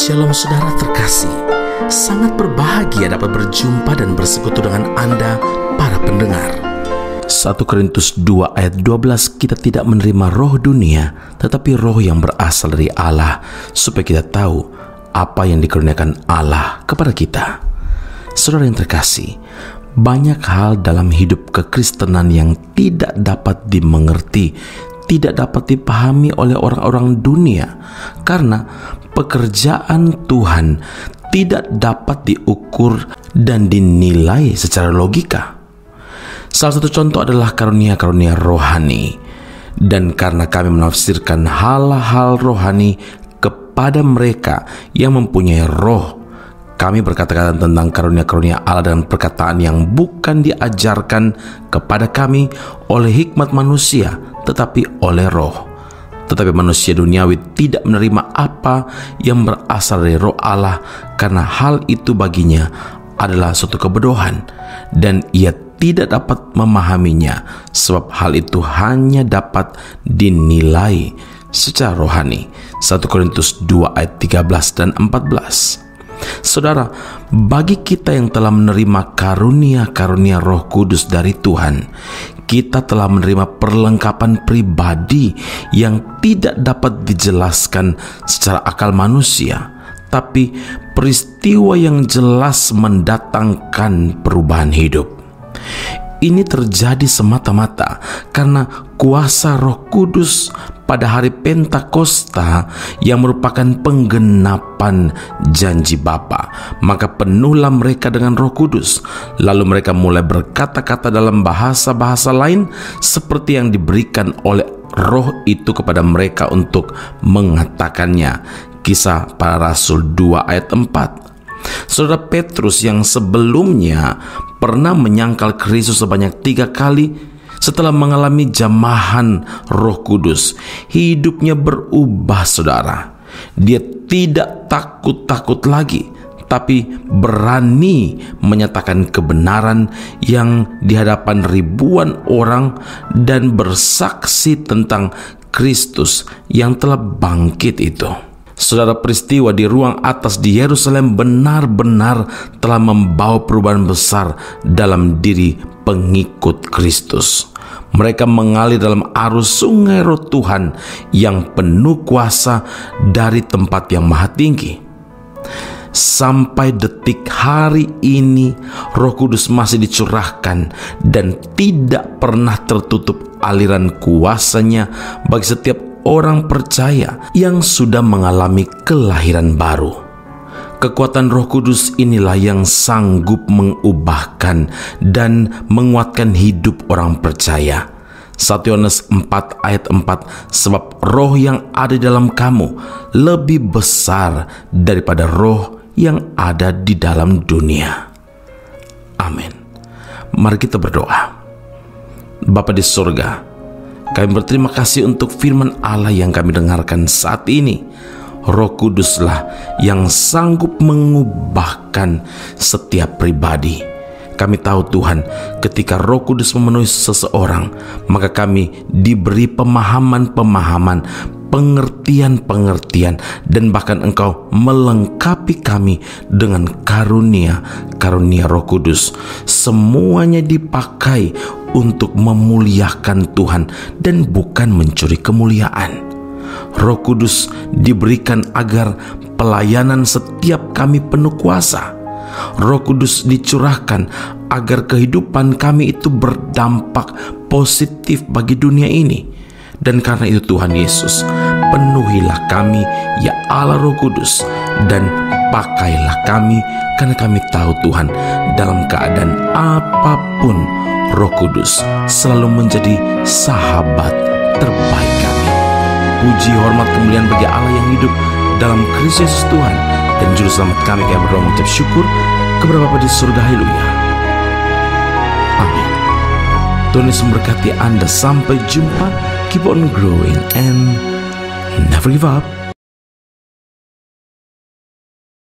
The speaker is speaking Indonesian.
Shalom saudara terkasih, sangat berbahagia dapat berjumpa dan bersekutu dengan Anda para pendengar. 1 Korintus 2 ayat 12, kita tidak menerima roh dunia, tetapi roh yang berasal dari Allah, supaya kita tahu apa yang dikaruniakan Allah kepada kita. Saudara yang terkasih, banyak hal dalam hidup kekristenan yang tidak dapat dimengerti, tidak dapat dipahami oleh orang-orang dunia, karena pekerjaan Tuhan tidak dapat diukur dan dinilai secara logika. Salah satu contoh adalah karunia-karunia rohani. Dan karena kami menafsirkan hal-hal rohani kepada mereka yang mempunyai roh, kami berkata-kata tentang karunia-karunia Allah dengan perkataan yang bukan diajarkan kepada kami oleh hikmat manusia, tetapi oleh roh. Tetapi manusia duniawi tidak menerima apa yang berasal dari roh Allah, karena hal itu baginya adalah suatu kebodohan, dan ia tidak dapat memahaminya, sebab hal itu hanya dapat dinilai secara rohani. 1 Korintus 2 ayat 13 dan 14. Saudara, bagi kita yang telah menerima karunia-karunia Roh Kudus dari Tuhan, kita telah menerima perlengkapan pribadi yang tidak dapat dijelaskan secara akal manusia, tapi peristiwa yang jelas mendatangkan perubahan hidup. Ini terjadi semata-mata karena kuasa Roh Kudus pada hari Pentakosta yang merupakan penggenapan janji Bapa. Maka penuhlah mereka dengan Roh Kudus. Lalu mereka mulai berkata-kata dalam bahasa-bahasa lain seperti yang diberikan oleh Roh itu kepada mereka untuk mengatakannya. Kisah Para Rasul 2 ayat 4. Saudara Petrus yang sebelumnya pernah menyangkal Kristus sebanyak 3 kali, setelah mengalami jamahan Roh Kudus, hidupnya berubah saudara. Dia tidak takut-takut lagi, tapi berani menyatakan kebenaran yang di hadapan ribuan orang dan bersaksi tentang Kristus yang telah bangkit itu. Saudara, peristiwa di ruang atas di Yerusalem benar-benar telah membawa perubahan besar dalam diri pengikut Kristus. Mereka mengalir dalam arus sungai Roh Tuhan yang penuh kuasa dari tempat yang maha tinggi. Sampai detik hari ini, Roh Kudus masih dicurahkan dan tidak pernah tertutup aliran kuasanya bagi setiap orang percaya yang sudah mengalami kelahiran baru. Kekuatan Roh Kudus inilah yang sanggup mengubahkan dan menguatkan hidup orang percaya. 1 Yohanes 4 ayat 4, sebab roh yang ada di dalam kamu lebih besar daripada roh yang ada di dalam dunia. Amin. Mari kita berdoa. Bapa di surga, kami berterima kasih untuk firman Allah yang kami dengarkan saat ini. Roh Kuduslah yang sanggup mengubahkan setiap pribadi. Kami tahu Tuhan, ketika Roh Kudus memenuhi seseorang, maka kami diberi pemahaman-pemahaman, pengertian-pengertian, dan bahkan Engkau melengkapi kami dengan karunia-karunia Roh Kudus. Semuanya dipakai untuk memuliakan Tuhan dan bukan mencuri kemuliaan. Roh Kudus diberikan agar pelayanan setiap kami penuh kuasa. Roh Kudus dicurahkan agar kehidupan kami itu berdampak positif bagi dunia ini. Dan karena itu Tuhan Yesus, penuhilah kami ya Allah Roh Kudus, dan pakailah kami, karena kami tahu Tuhan, dalam keadaan apapun Roh Kudus selalu menjadi sahabat terbaik kami. Puji, hormat, kemuliaan bagi Allah yang hidup dalam Kristus Yesus Tuhan dan Juru Selamat kami. Kami berdoa mengucap syukur kepada Bapa di surga. Haleluya. Amin. Tuhan Yesus memberkati Anda. Sampai jumpa. Keep on growing and never give up.